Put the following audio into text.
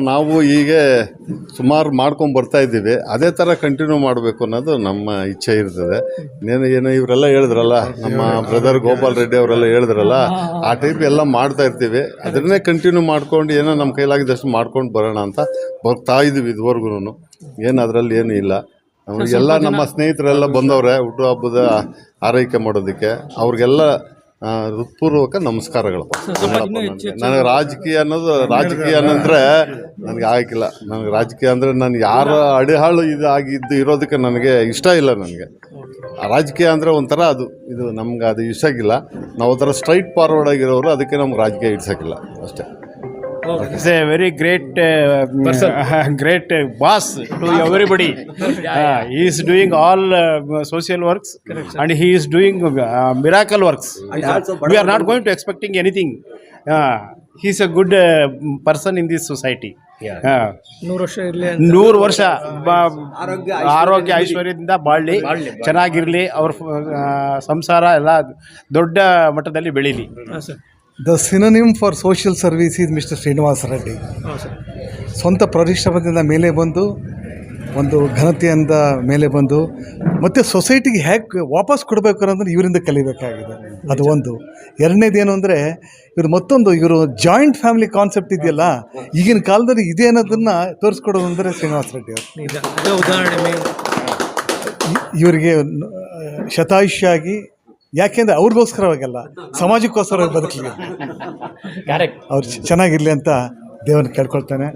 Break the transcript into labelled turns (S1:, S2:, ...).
S1: ನಾವು ಹೀಗೆ ಸುಮಾರು ಮಾಡ್ಕೊಂಡು ಬರ್ತಾ ಇದ್ದೀವಿ. ಅದೇ ಥರ ಕಂಟಿನ್ಯೂ ಮಾಡಬೇಕು ಅನ್ನೋದು ನಮ್ಮ ಇಚ್ಛೆ ಇರ್ತದೆ. ಏನೋ ಇವರೆಲ್ಲ ಹೇಳಿದ್ರಲ್ಲ, ನಮ್ಮ ಬ್ರದರ್ ಗೋಪಾಲ್ ರೆಡ್ಡಿ ಅವರೆಲ್ಲ ಹೇಳಿದ್ರಲ್ಲ, ಆ ಟೈಪ್ ಎಲ್ಲ ಮಾಡ್ತಾ ಇರ್ತೀವಿ. ಅದನ್ನೇ ಕಂಟಿನ್ಯೂ ಮಾಡ್ಕೊಂಡು ಏನೋ ನಮ್ಮ ಕೈಲಾಗಿದ್ದಷ್ಟು ಮಾಡ್ಕೊಂಡು ಬರೋಣ ಅಂತ ಬರ್ತಾ ಇದ್ದೀವಿ ಇದುವರೆಗೂ. ಏನು ಅದರಲ್ಲಿ ಏನೂ ಇಲ್ಲ. ಎಲ್ಲ ನಮ್ಮ ಸ್ನೇಹಿತರೆಲ್ಲ ಬಂದವ್ರೆ ಹುಟ್ಟುಹಬ್ಬದ ಆರೈಕೆ ಮಾಡೋದಕ್ಕೆ. ಅವ್ರಿಗೆಲ್ಲ ಹೃತ್ಪೂರ್ವಕ ನಮಸ್ಕಾರಗಳು. ನನಗೆ ರಾಜಕೀಯ ಅನ್ನಂದ್ರೆ ನನಗೆ ಆಗಿಲ್ಲ. ನನಗೆ ರಾಜಕೀಯ ಅಂದರೆ ನಾನು ಯಾರ ಅಡಿಹಾಳು ಇರೋದಕ್ಕೆ ನನಗೆ ಇಷ್ಟ ಇಲ್ಲ. ನನಗೆ ರಾಜಕೀಯ ಅಂದರೆ ಒಂಥರ ಇದು ನಮ್ಗೆ ಅದು ಇಷ್ಟಾಗಿಲ್ಲ. ನಾವು ಒಂಥರ ಸ್ಟ್ರೈಟ್ ಫಾರ್ವರ್ಡ್ ಆಗಿರೋರು, ಅದಕ್ಕೆ ನಮ್ಗೆ ರಾಜಕೀಯ ಇಡ್ಸೋಕ್ಕಿಲ್ಲ ಅಷ್ಟೇ.
S2: He's a very great great boss to everybody. He is doing all social works. Correct, and he is doing miracle works. We are not going to expecting anything. He is a good person in this society. 100 ವರ್ಷ ಆರೋಗ್ಯ ಐಶ್ವರ್ಯದಿಂದ ಬಾಳಲಿ, ಚೆನ್ನಾಗಿರಲಿ, ಅವ್ರ ಸಂಸಾರ ಎಲ್ಲ ದೊಡ್ಡ ಮಟ್ಟದಲ್ಲಿ ಬೆಳೀಲಿ.
S3: The synonym for social service is Mr. Srinivas Reddy. ಸ್ವಂತ ಪರಿಶ್ರಮದಿಂದ ಮೇಲೆ ಬಂದು, ಒಂದು ಘನತೆಯಿಂದ ಮೇಲೆ ಬಂದು, ಮತ್ತು ಸೊಸೈಟಿಗೆ ಹೇಗೆ ವಾಪಸ್ ಕೊಡಬೇಕು ಅನ್ನೋದನ್ನು ಇವರಿಂದ ಕಲಿಬೇಕಾಗಿದೆ. ಅದು ಒಂದು. ಎರಡನೇದೇನು ಅಂದರೆ ಇವರು ಜಾಯಿಂಟ್ ಫ್ಯಾಮಿಲಿ ಕಾನ್ಸೆಪ್ಟ್ ಇದೆಯಲ್ಲ, ಈಗಿನ ಕಾಲದಲ್ಲಿ ಇದೆ ಅನ್ನೋದನ್ನು ತೋರಿಸ್ಕೊಡೋದು ಅಂದರೆ ಶ್ರೀನಿವಾಸ ರೆಡ್ಡಿ ಅವರು. ಇವರಿಗೆ ಶತಾಯುಷ್ಯಾಗಿ, ಯಾಕೆಂದರೆ ಅವ್ರಿಗೋಸ್ಕರವಾಗಲ್ಲ, ಸಮಾಜಕ್ಕೋಸ್ಕರ ಬದುಕಲಿ, ಅವ್ರು ಚೆನ್ನಾಗಿರಲಿ ಅಂತ ದೇವ್ರನ್ನ ಕೇಳ್ಕೊಳ್ತಾನೆ.